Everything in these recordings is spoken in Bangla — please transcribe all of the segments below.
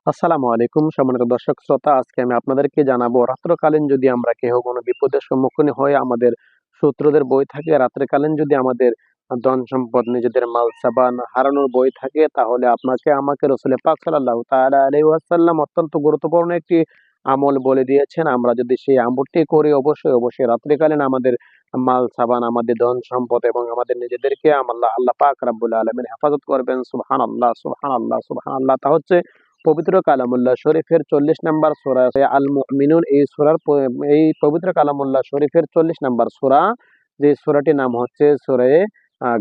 আসসালামু আলাইকুম সম্মানিত দর্শক শ্রোতা, আজকে আমি আপনাদেরকে জানাবো রাত্রকালীন যদি আমরা কেহ কোনো বিপদের সম্মুখীন হয়ে আমাদের শত্রুদের বই থাকে, রাত্রিকালীন যদি আমাদের ধন সম্পদ নিজেদের মাল সাবান হারানোর বই থাকে, তাহলে আপনাকে আমাকে রাসূল পাক সাল্লাল্লাহু তাআলা আলাইহি ওয়াসাল্লাম অত্যন্ত গুরুত্বপূর্ণ একটি আমল বলে দিয়েছেন। আমরা যদি সেই আমলটি করি, অবশ্যই রাত্রিকালীন আমাদের মাল সাবান, আমাদের ধন সম্পদ এবং আমাদের নিজেদেরকে আল্লাহ পাক রাব্বুল আলামিন হেফাজত করবেন। সুবহানাল্লাহ, সুবহানাল্লাহ, সুবহানাল্লাহ। তা হচ্ছে পবিত্র কালামুল্লাহ শরীফের ৪০ নাম্বার সূরা আল মুমিনুন, এই পবিত্র কালামুল্লাহ শরীফের ৪০ নাম্বার সূরা, যে সূরাটির নাম হচ্ছে সূরা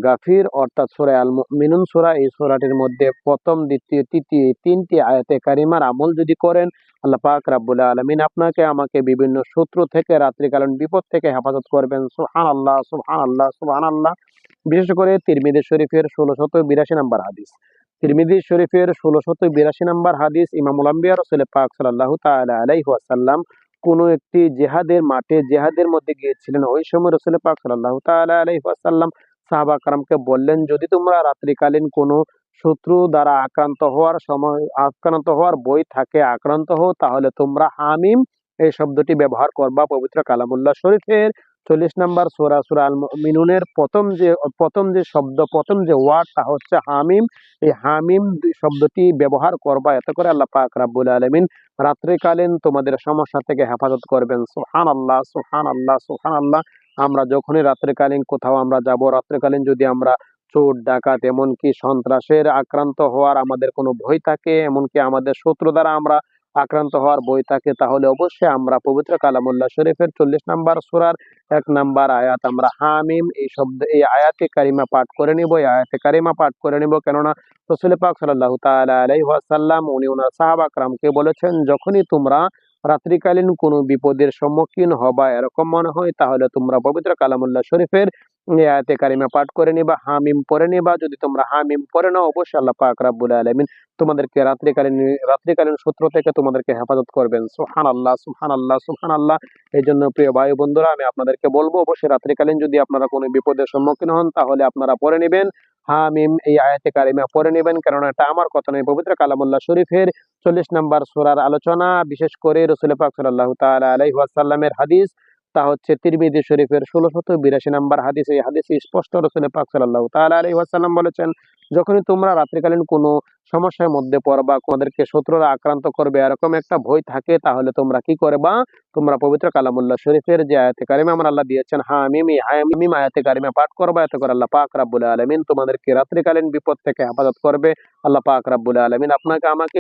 গাফির, অর্থাৎ সূরা আল মুমিনুন সূরা। এই সূরাটির মধ্যে প্রথম, দ্বিতীয়, তৃতীয় এই ৩টি আয়াতে কারিমার আমল যদি করেন, আল্লাহ পাক রাব্বুল আলামিন আপনাকে আমাকে বিভিন্ন শত্রু থেকে, রাত্রিকালীন বিপদ থেকে হেফাজত করবেন। সুবহানাল্লাহ, সুবহানাল্লাহ, সুবহানাল্লাহ। বিশেষ করে তিরমিজি শরীফের ১৬৮২ নাম্বার হাদিস। তিরমিজি শরীফের ১৬৮২ নাম্বার হাদিস, ইমামুল আম্বিয়া রাসূল পাক সাল্লাল্লাহু তাআলা আলাইহি ওয়াসাল্লাম কোনো একটি জিহাদের মাঠে জিহাদের মধ্যে গিয়েছিলেন। ওই সময় রাসূল পাক সাল্লাল্লাহু তাআলা আলাইহি ওয়াসাল্লাম সাহাবা কেরামকে বললেন, যদি তোমরা রাত্রিকালীন কোনো শত্রু দ্বারা আক্রান্ত হওয়ার বই থাকে, আক্রান্ত হও, তাহলে তোমরা হামিম এই শব্দটি ব্যবহার করবা। পবিত্র কালামুল্লাহ শরীফের ৪০ নাম্বার সূরা আল মুমিনুনের প্রথম যে শব্দ, প্রথম যে ওয়ার্ড, তা হচ্ছে হামিম। এই হামিম শব্দটি ব্যবহার করবা, এতে করে আল্লাহ পাক রাব্বুল আলামিন রাত্রিকালীন তোমাদের সমস্যা থেকে হেফাজত করবেন। সুবহানাল্লাহ, সুবহানাল্লাহ, সুবহানাল্লাহ। আমরা যখনই রাত্রিকালীন কোথাও আমরা যাব, রাত্রিকালীন যদি আমরা চোর ডাকাত এমনকি সন্ত্রাসের আক্রান্ত হওয়ার আমাদের কোনো ভয় থাকে, এমনকি আমাদের শত্রু দ্বারা আমরা আক্রান্ত হওয়ার ভয় থাকে, তাহলে অবশ্যই আমরা পবিত্র কালামুল্লাহ শরীফের ৪০ নাম্বার সূরার ১ নাম্বার আয়াত আমরা হামিম এই আয়াতে কারিমা পাঠ করে নিব। এই আয়াতে কারিমা পাঠ করে নিব, কেননা রাসূল পাক সাল্লাল্লাহু তাআলা আলাইহি ওয়াসাল্লাম উনি ওনার সাহাবা কেরামকে বলেছেন, যখনই তোমরা রাত্রিকালীন কোনো বিপদের সম্মুখীন হবা এরকম মনে হয়, তাহলে তোমরা পবিত্র কালামুল্লাহ শরীফের এই আয়াতে কারিমা পাঠ করে নিবা, হামিম পড়ে নিবা। যদি তোমরা হামিম পড়ে নাও, অবশ্যই আল্লাহ পাক রাব্বুল আলামিন তোমাদেরকে রাত্রিকালীন শত্রু থেকে তোমাদেরকে হেফাজত করবেন। সুবহানাল্লাহ, সুবহানাল্লাহ, সুবহানাল্লাহ। এইজন্য প্রিয় ভাই বন্ধুরা, আমি আপনাদেরকে বলবো, অবশ্যই রাত্রিকালীন যদি আপনারা কোনো বিপদের সম্মুখীন হন, তাহলে আপনারা পড়ে নিবেন হামিম এই আয়াতে কারিমা পড়ে নিবেন, কেননা এটা আমার কথা নয়, পবিত্র কালামুল্লাহ শরীফের ৪০ নাম্বার সূরার আলোচনা। বিশেষ করে রাসূল পাক সাল্লাল্লাহু তাআলা আলাইহি ওয়াসাল্লামের হাদিস, তা হচ্ছে তিরমিজি শরীফের ১৬৮২ নাম্বার হাদিস। এই হাদিসে স্পষ্ট রাসূল পাক সাল্লাল্লাহু তাআলা আলাইহি ওয়াসাল্লাম বলেছেন, যখনই তোমরা রাত্রিকালীন কোনো সমস্যার মধ্যে পড়বা, তোমাদেরকে শত্রুরা আক্রান্ত করবে এরকম একটা ভয় থাকে, তাহলে তোমরা কি করবা? তোমরা পবিত্র কালামুল্লাহ শরীফের যে আয়াতে কারিমা আমার আল্লাহ দিয়েছেন হামিম, এই হামিম আয়াতে কারিমা পাঠ করবা, এতে করে আল্লাহ পাক রাব্বুল আলামিন তোমাদেরকে রাত্রিকালীন বিপদ থেকে হেফাজত করবে। আল্লাহ পাক রাব্বুল আলামিন আপনাকে আমাকে